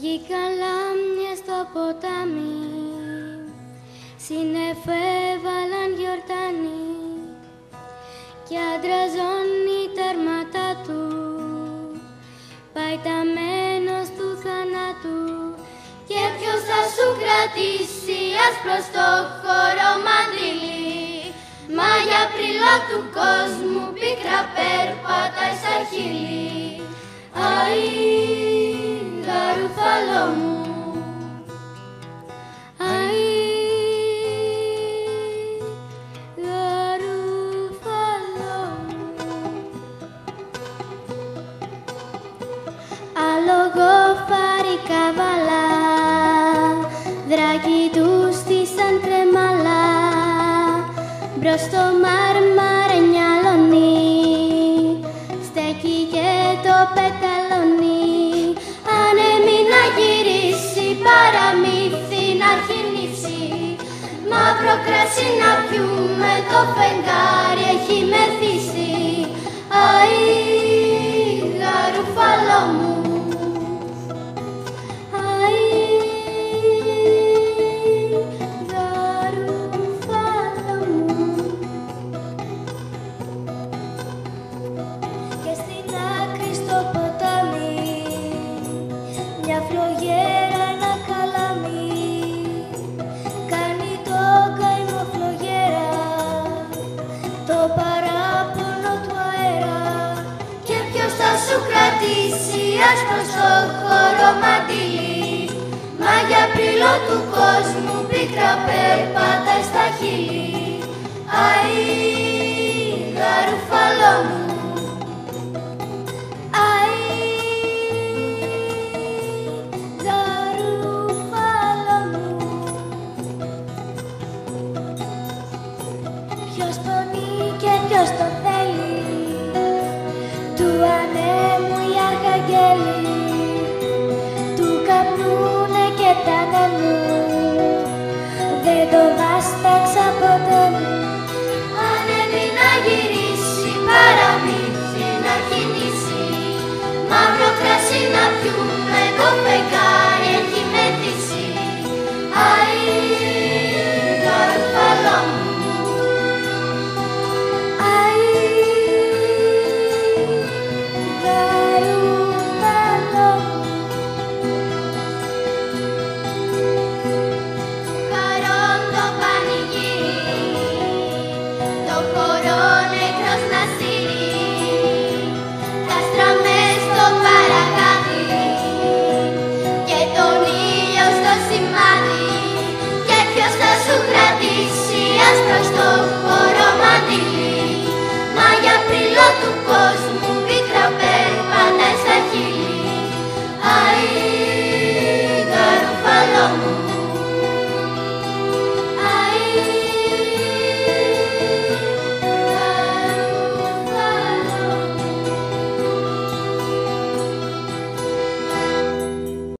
Βγήκαν λάμια στο ποτάμι, σύννεφο έβαλαν γιορτάνι κι αντραζώνει τα αρματά του, παϊταμένος του θανάτου. Και ποιος θα σου κρατήσει άσπρο στο χώρο μαντήλι, μάγια πριλό του κόσμου πίκρα περπατάει στα χείλη. Αϊ, γαρουφαλό μου, αϊ, γαρουφαλό μου. Αλογόφαρη καβάλα, δράκι του στήσαν κρεμάλα, μπρος στο μάρμαρενια λονί, στέκει και το πεταλόνι. Ανέμει να γυρίσει, παραμύθι να αρχινήσει, μαύρο κρασί να πιούμε, το φεγγάρι έχει μεθύσει. Αϊ, γαρουφαλό μου, φλογέρα ένα καλάμι, κάνει τον καημό φλογέρα, το παράπονο του αέρα. Και ποιος θα σου κρατήσει άσπρο στο χώρο μαντήλι, μάγια πριλό του κόσμου πίκρα περπατάει στα χείλη. Αϊ, γαρουφαλό μου,